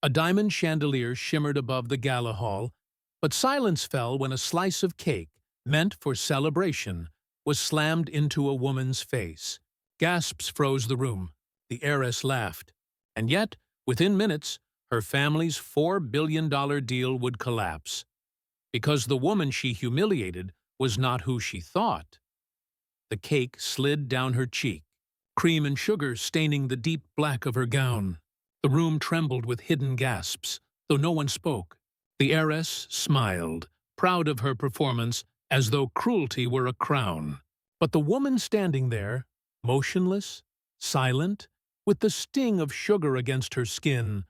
A diamond chandelier shimmered above the gala hall, but silence fell when a slice of cake, meant for celebration, was slammed into a woman's face. Gasps froze the room. The heiress laughed. And yet, within minutes, her family's $4 billion deal would collapse. Because the woman she humiliated was not who she thought. The cake slid down her cheek, cream and sugar staining the deep black of her gown. The room trembled with hidden gasps, though no one spoke. The heiress smiled, proud of her performance, as though cruelty were a crown. But the woman standing there, motionless, silent, with the sting of sugar against her skin,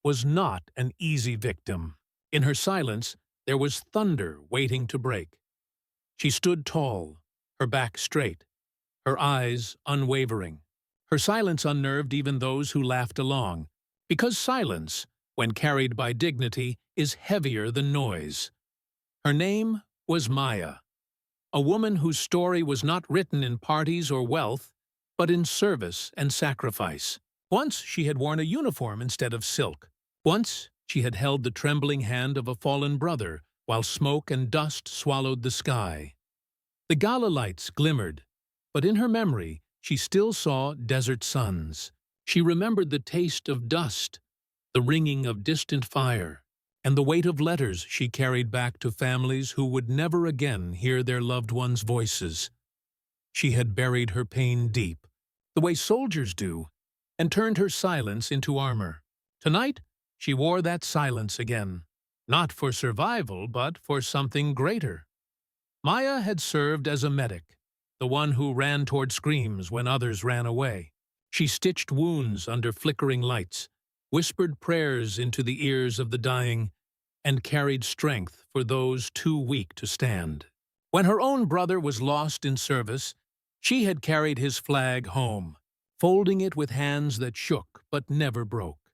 was not an easy victim. In her silence, there was thunder waiting to break. She stood tall, her back straight, her eyes unwavering. Her silence unnerved even those who laughed along, because silence, when carried by dignity, is heavier than noise. Her name was Maya, a woman whose story was not written in parties or wealth, but in service and sacrifice. Once she had worn a uniform instead of silk. Once she had held the trembling hand of a fallen brother while smoke and dust swallowed the sky. The gala lights glimmered, but in her memory she still saw desert suns. She remembered the taste of dust, the ringing of distant fire, and the weight of letters she carried back to families who would never again hear their loved ones' voices. She had buried her pain deep, the way soldiers do, and turned her silence into armor. Tonight, she wore that silence again, not for survival, but for something greater. Maya had served as a medic, the one who ran toward screams when others ran away. She stitched wounds under flickering lights, whispered prayers into the ears of the dying, and carried strength for those too weak to stand. When her own brother was lost in service, she had carried his flag home, folding it with hands that shook but never broke.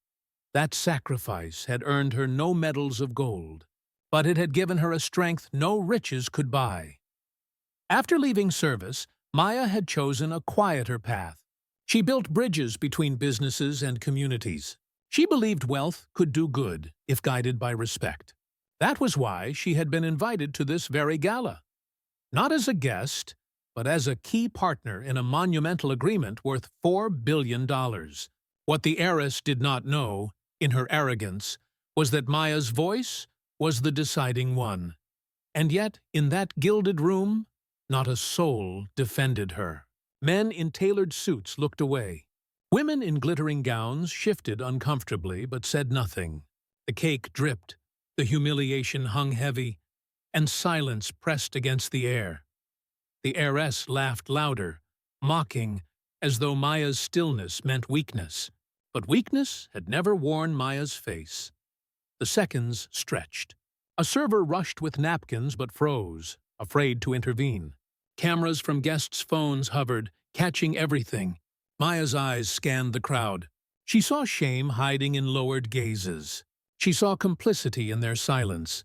That sacrifice had earned her no medals of gold, but it had given her a strength no riches could buy. After leaving service, Maya had chosen a quieter path. She built bridges between businesses and communities. She believed wealth could do good if guided by respect. That was why she had been invited to this very gala. Not as a guest, but as a key partner in a monumental agreement worth $4 billion. What the heiress did not know, in her arrogance, was that Maya's voice was the deciding one. And yet, in that gilded room, not a soul defended her. Men in tailored suits looked away. Women in glittering gowns shifted uncomfortably but said nothing. The cake dripped, the humiliation hung heavy, and silence pressed against the air. The heiress laughed louder, mocking, as though Maya's stillness meant weakness. But weakness had never worn Maya's face. The seconds stretched. A server rushed with napkins but froze, afraid to intervene. Cameras from guests' phones hovered, catching everything. Maya's eyes scanned the crowd. She saw shame hiding in lowered gazes. She saw complicity in their silence.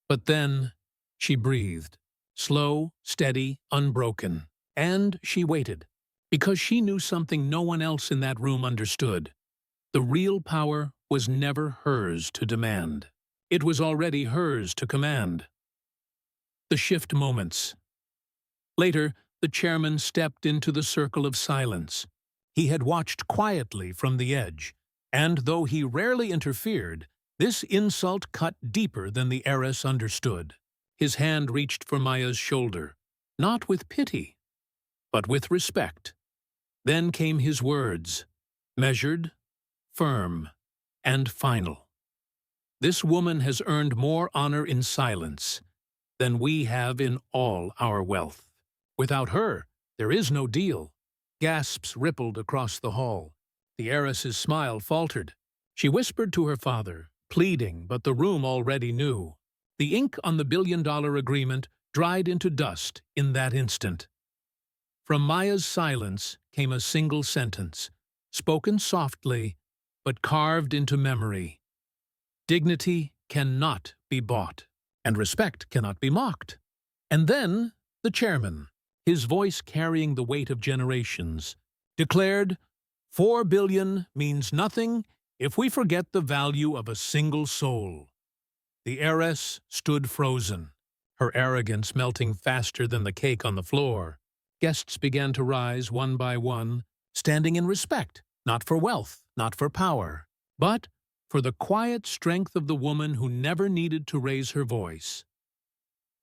But then she breathed, slow, steady, unbroken. And she waited, because she knew something no one else in that room understood. The real power was never hers to demand. It was already hers to command. The shift moments. Later, the chairman stepped into the circle of silence. He had watched quietly from the edge, and though he rarely interfered, this insult cut deeper than the heiress understood. His hand reached for Maya's shoulder, not with pity, but with respect. Then came his words, measured, firm, and final. This woman has earned more honor in silence than we have in all our wealth. Without her, there is no deal. Gasps rippled across the hall. The heiress's smile faltered. She whispered to her father, pleading, but the room already knew. The ink on the billion-dollar agreement dried into dust in that instant. From Maya's silence came a single sentence, spoken softly, but carved into memory. Dignity cannot be bought, and respect cannot be mocked. And then the chairman, his voice carrying the weight of generations, declared, $4 billion means nothing If we forget the value of a single soul, the heiress stood frozen, her arrogance melting faster than the cake on the floor. Guests began to rise one by one, standing in respect, not for wealth, not for power, but for the quiet strength of the woman who never needed to raise her voice.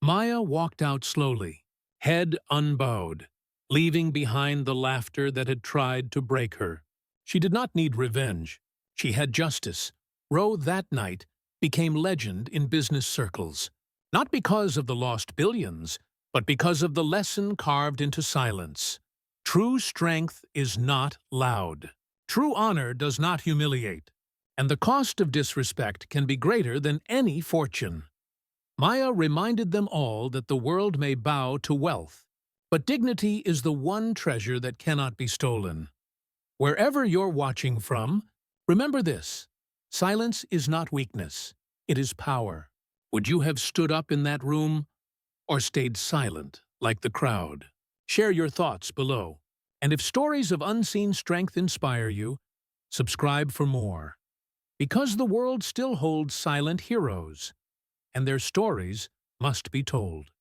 Maya walked out slowly, head unbowed, leaving behind the laughter that had tried to break her. She did not need revenge. She had justice. Roe that night became legend in business circles, not because of the lost billions, but because of the lesson carved into silence. True strength is not loud. True honor does not humiliate, and the cost of disrespect can be greater than any fortune. Maya reminded them all that the world may bow to wealth, but dignity is the one treasure that cannot be stolen. Wherever you're watching from, remember this: silence is not weakness, it is power. Would you have stood up in that room or stayed silent like the crowd? Share your thoughts below. And if stories of unseen strength inspire you, subscribe for more. Because the world still holds silent heroes, and their stories must be told.